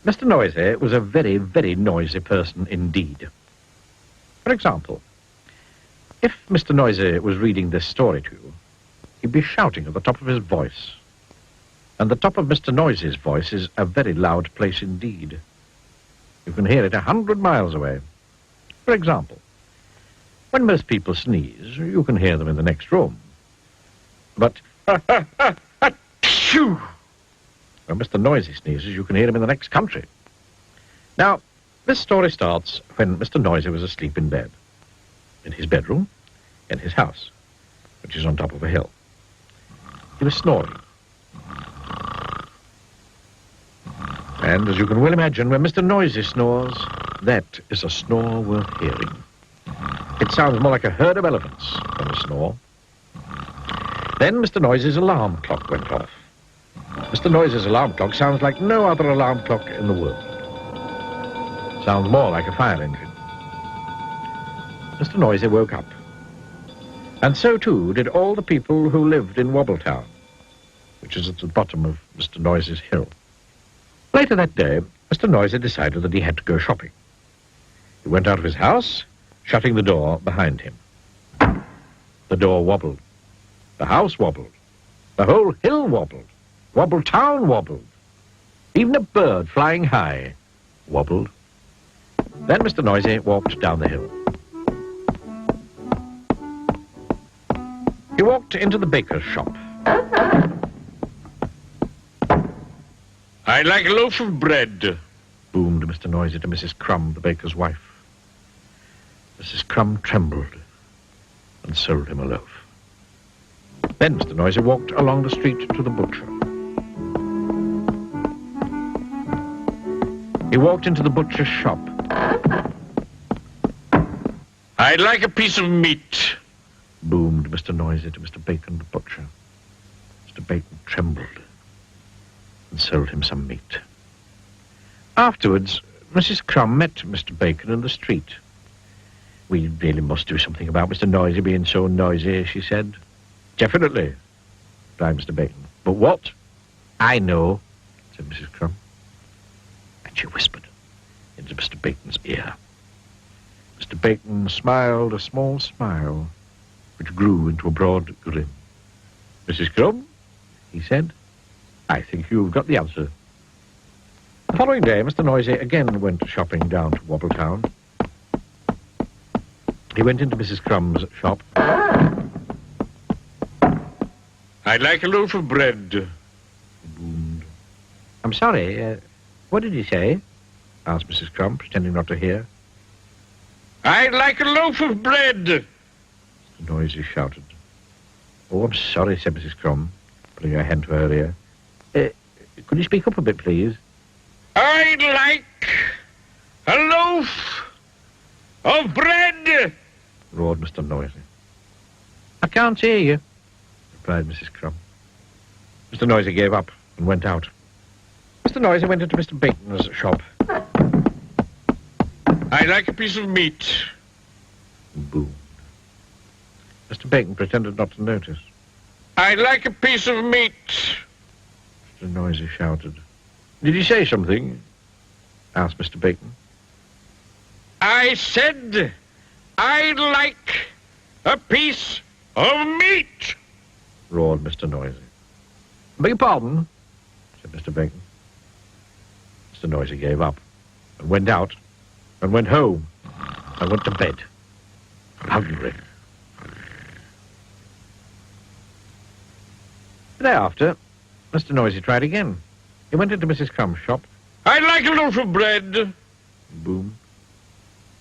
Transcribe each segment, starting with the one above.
Mr. Noisy was a very, very noisy person indeed. For example, if Mr. Noisy was reading this story to you, he'd be shouting at the top of his voice. And the top of Mr. Noisy's voice is a very loud place indeed. You can hear it 100 miles away. For example, when most people sneeze, you can hear them in the next room. But achoo! When Mr. Noisy sneezes, you can hear him in the next country. Now, this story starts when Mr. Noisy was asleep in bed. In his bedroom, in his house, which is on top of a hill. He was snoring. And, as you can well imagine, when Mr. Noisy snores, that is a snore worth hearing. It sounds more like a herd of elephants than a snore. Then Mr. Noisy's alarm clock went off. Mr. Noisy's alarm clock sounds like no other alarm clock in the world. Sounds more like a fire engine. Mr. Noisy woke up. And so, too, did all the people who lived in Wobbletown, which is at the bottom of Mr. Noisy's hill. Later that day, Mr. Noisy decided that he had to go shopping. He went out of his house, shutting the door behind him. The door wobbled. The house wobbled. The whole hill wobbled. Wobbletown wobbled. Even a bird flying high wobbled. Then Mr. Noisy walked down the hill. He walked into the baker's shop. I'd like a loaf of bread, boomed Mr. Noisy to Mrs. Crumb, the baker's wife. Mrs. Crumb trembled and sold him a loaf. Then Mr. Noisy walked along the street to the butcher. He walked into the butcher's shop. I'd like a piece of meat, boomed Mr. Noisy to Mr. Bacon, the butcher. Mr. Bacon trembled and sold him some meat. Afterwards, Mrs. Crumb met Mr. Bacon in the street. "We really must do something about Mr. Noisy being so noisy," she said. "Definitely," replied Mr. Bacon. "But what?" "I know," said Mrs. Crumb. And she whispered into Mr. Bacon's ear. Mr. Bacon smiled a small smile, which grew into a broad grin. "Mrs. Crumb," he said, "I think you've got the answer." The following day, Mr. Noisy again went shopping down to Wobbletown. He went into Mrs. Crumb's shop. I'd like a loaf of bread, He boomed. "I'm sorry, what did you say?" asked Mrs. Crumb, pretending not to hear. I'd like a loaf of bread, Mr. Noisy shouted. "Oh, I'm sorry," said Mrs. Crumb, putting her hand to her ear. Could you speak up a bit, please?" I'd like a loaf of bread, roared Mr. Noisy. "I can't hear you," replied Mrs. Crumb. Mr. Noisy gave up and went out. Mr. Noisy went into Mr. Bacon's shop. I'd like a piece of meat, And boomed. Mr. Bacon pretended not to notice. I'd like a piece of meat, Mr. Noisy shouted. "Did you say something?" asked Mr. Bacon. I said I'd like a piece of meat, roared Mr. Noisy. "Beg your pardon," said Mr. Bacon. Mr. Noisy gave up and went out and went home and went to bed. Hungry. The day after, Mr. Noisy tried again. He went into Mrs. Crumb's shop. I'd like a loaf of bread, Boom.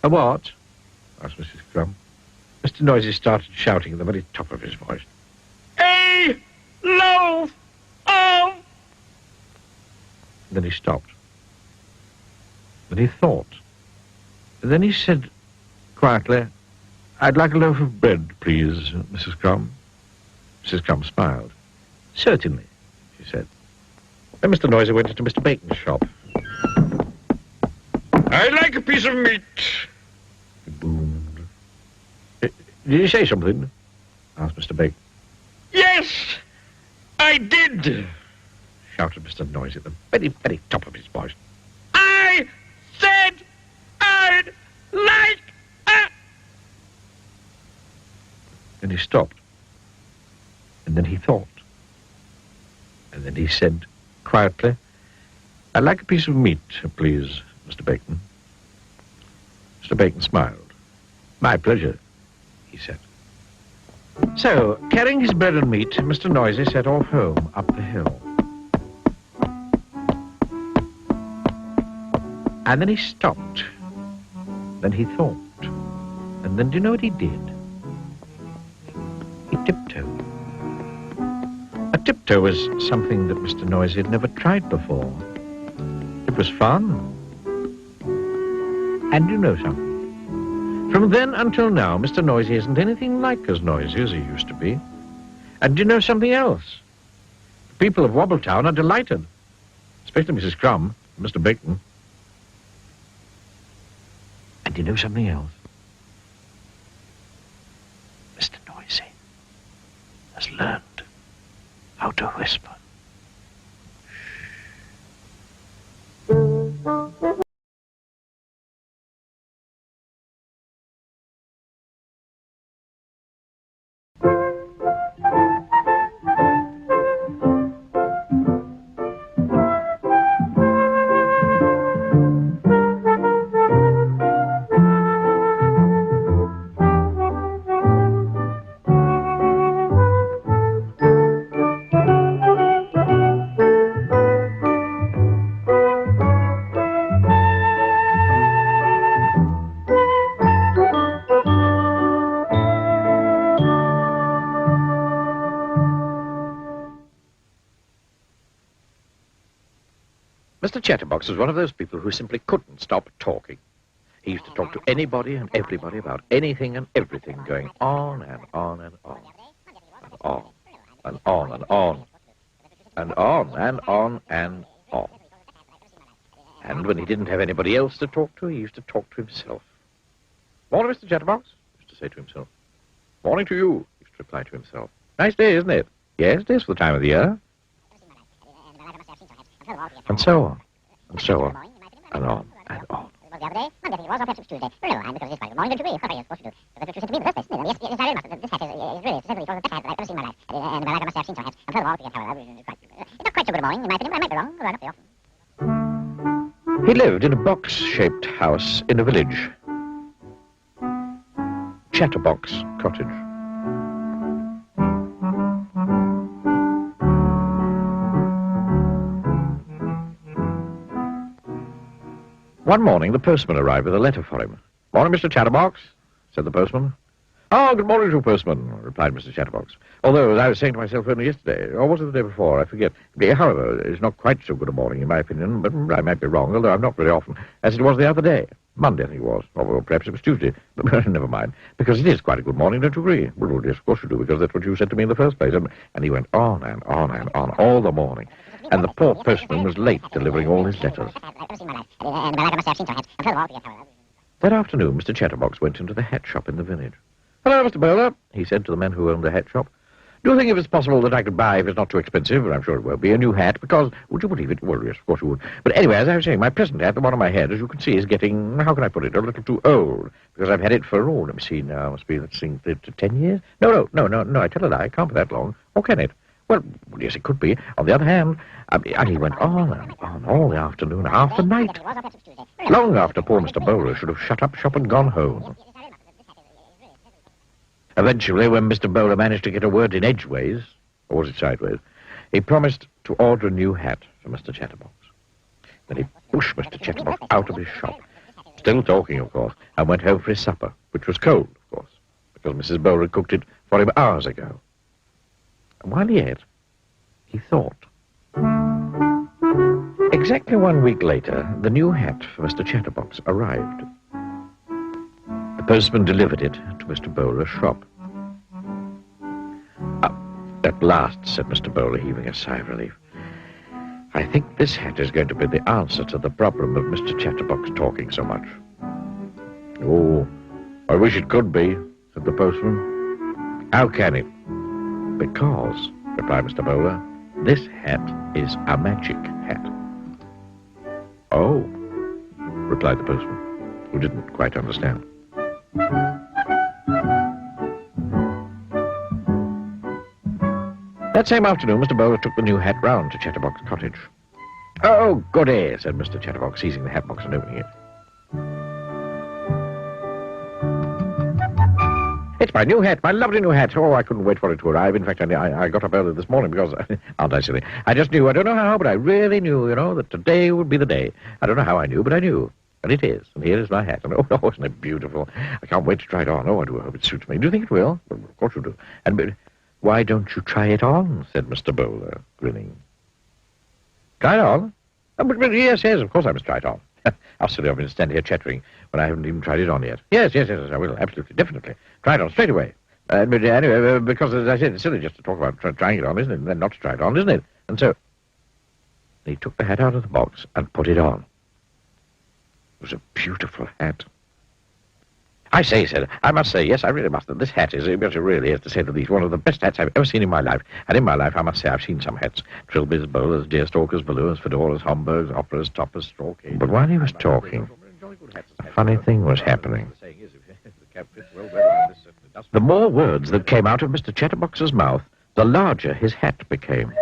"A what?" asked Mrs. Crumb. Mr. Noisy started shouting at the very top of his voice. a loaf of... Then he stopped. Then he thought. And then he said quietly, "I'd like a loaf of bread, please, Mrs. Crumb." Mrs. Crumb smiled. "Certainly," she said. Then Mr. Noisy went into Mr. Bacon's shop. I'd like a piece of meat, He boomed. "Did you say something?" asked Mr. Bacon. Yes, I did. Shouted Mr. Noisy at the very, very top of his voice. like a... Then he stopped. And then he thought. And then he said quietly, "I'd like a piece of meat, please, Mr. Bacon." Mr. Bacon smiled. "My pleasure," he said. So, carrying his bread and meat, Mr. Noisy set off home up the hill. And then he stopped. Then he thought. And then do you know what he did? He tiptoed. A tiptoe was something that Mr. Noisy had never tried before. It was fun. And you know something? From then until now, Mr. Noisy isn't anything like as noisy as he used to be. And do you know something else? The people of Wobbletown are delighted. Especially Mrs. Crumb and Mr. Bacon. And do you know something else? Mr. Noisy has learned how to whisper. Mr. Chatterbox was one of those people who simply couldn't stop talking. He used to talk to anybody and everybody about anything and everything, going on and on and on. And on and on and on. And on and on and on. And when he didn't have anybody else to talk to, he used to talk to himself. "Morning, Mr. Chatterbox," he used to say to himself. "Morning to you," he used to reply to himself. "Nice day, isn't it?" "Yes, it is for the time of the year." And so on, and so on, and on, and on. The other day, Monday, it was, or perhaps it was Tuesday. I don't know, and because it's Friday morning, don't you agree? Yes, of course you do. But that you said to me in the first place, didn't it? Yes, yes, I very much. This hat is really, certainly, the best hat I've ever seen in my life. And I must have seen some hats. And furthermore, however, it's not quite so good a morning, in my opinion, but I might be wrong, although I don't be often. He lived in a box-shaped house in a village. Chatterbox Cottage. One morning, the postman arrived with a letter for him. "Morning, Mr. Chatterbox," said the postman. "Oh, good morning to you, postman," replied Mr. Chatterbox. "Although, as I was saying to myself only yesterday, or was it the day before, I forget. However, it's not quite so good a morning, in my opinion, but I might be wrong, although I'm not very often, as it was the other day. Monday, I think it was. Or perhaps it was Tuesday. But never mind. Because it is quite a good morning, don't you agree?" "Well, yes, of course you do, because that's what you said to me in the first place." And he went on and on and on all the morning. And the poor postman was late delivering all his letters. That afternoon, Mr. Chatterbox went into the hat shop in the village. "Hello, Mr. Bowler," he said to the man who owned the hat shop. "Do you think if it's possible that I could buy, if it's not too expensive, and I'm sure it won't be, a new hat? Because, would you believe it? Well, yes, of course you would. But anyway, as I was saying, my present hat, the one on my head, as you can see, is getting, how can I put it, a little too old. Because I've had it for, let me see now, must be, let's see, 10 years? No, I tell a lie, it can't be that long. Or can it? Well, yes, it could be. On the other hand, and he went on and on all the afternoon, half the night. Long after poor Mr. Bowler should have shut up shop and gone home. Eventually, when Mr. Bowler managed to get a word in edgeways, or was it sideways, he promised to order a new hat for Mr. Chatterbox. Then he pushed Mr. Chatterbox out of his shop, still talking, of course, and went home for his supper, which was cold, of course, because Mrs. Bowler had cooked it for him hours ago. And while he ate, he thought. Exactly 1 week later, the new hat for Mr. Chatterbox arrived. The postman delivered it to Mr. Bowler's shop. "At last," said Mr. Bowler, heaving a sigh of relief. "I think this hat is going to be the answer to the problem of Mr. Chatterbox talking so much." "Oh, I wish it could be," said the postman. "How can it?" "Because," replied Mr. Bowler, "this hat is a magic hat." "Oh," replied the postman. who didn't quite understand. That same afternoon, Mr. Bowler took the new hat round to Chatterbox Cottage. "Oh, goody," said Mr. Chatterbox, seizing the hat box and opening it. "It's my new hat, my lovely new hat. Oh, I couldn't wait for it to arrive. In fact, I got up early this morning because, aren't I silly? I just knew, I don't know how, but I really knew, that today would be the day. I don't know how I knew, but I knew. And it is. And here is my hat. And oh, isn't it beautiful? I can't wait to try it on. Oh, I do hope it suits me. Do you think it will?" "Well, of course you do. And why don't you try it on?" said Mr. Bowler, grinning. "Try it on? Oh, but yes, of course I must try it on. How silly of me to stand here chattering when I haven't even tried it on yet. Yes, I will, absolutely, definitely. Try it on straight away. But anyway, because, as I said, it's silly just to talk about trying it on, isn't it? And then not to try it on, isn't it? And so he took the hat out of the box and put it on. It was a beautiful hat. "I say," he said, "I must say, yes, I really must, that this hat is, it really is, to say the least, one of the best hats I've ever seen in my life. And in my life, I must say, I've seen some hats. Trilbys, bowlers, deerstalkers, velours, fedoras, homburgs, operas, toppers, straw cakes." But while he was talking, a funny thing was happening. The more words that came out of Mr. Chatterbox's mouth, the larger his hat became.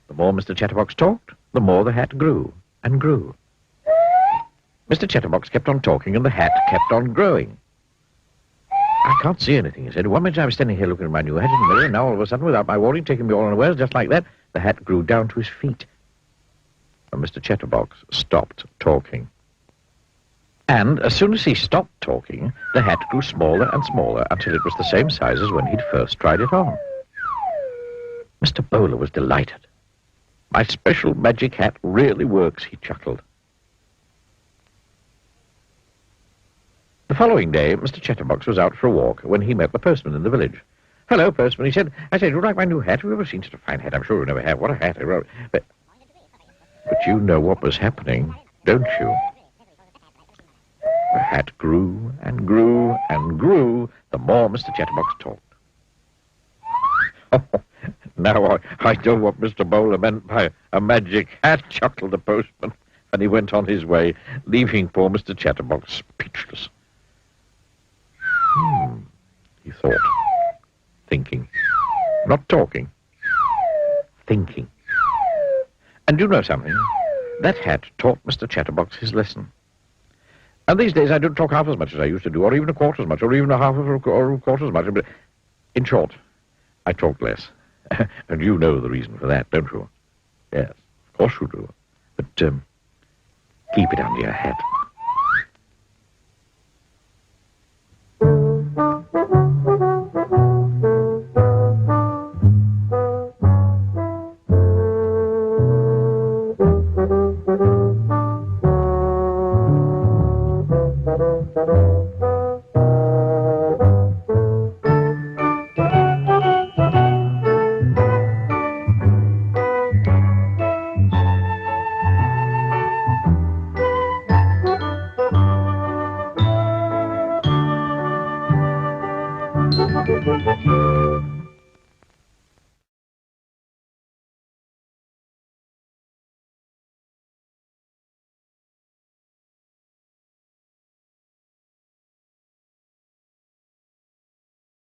The more Mr. Chatterbox talked, the more the hat grew and grew. Mr. Chatterbox kept on talking, and the hat kept on growing. "I can't see anything," he said. "One minute I was standing here looking at my new hat in the mirror, and now all of a sudden, without my warning, taking me all unawares, just like that, the hat grew down to his feet." And Mr. Chatterbox stopped talking. And as soon as he stopped talking, the hat grew smaller and smaller until it was the same size as when he'd first tried it on. Mr. Bowler was delighted. "My special magic hat really works," he chuckled. The following day, Mr. Chatterbox was out for a walk when he met the postman in the village. "Hello, postman," he said. "I said, do you like my new hat? Have you ever seen such a fine hat? I'm sure you never have. What a hat!" I wrote. But you know what was happening, don't you? The hat grew and grew and grew the more Mr. Chatterbox talked. "Oh, now I know what Mr. Bowler meant by a magic hat," chuckled the postman, and he went on his way, leaving poor Mr. Chatterbox speechless. He thought, thinking, not talking, thinking. And you know something? That hat taught Mr. Chatterbox his lesson. And these days I don't talk half as much as I used to do, or even a quarter as much, or even a half of a quarter as much. But in short, I talk less. And you know the reason for that, don't you? Yes, of course you do. But keep it under your hat.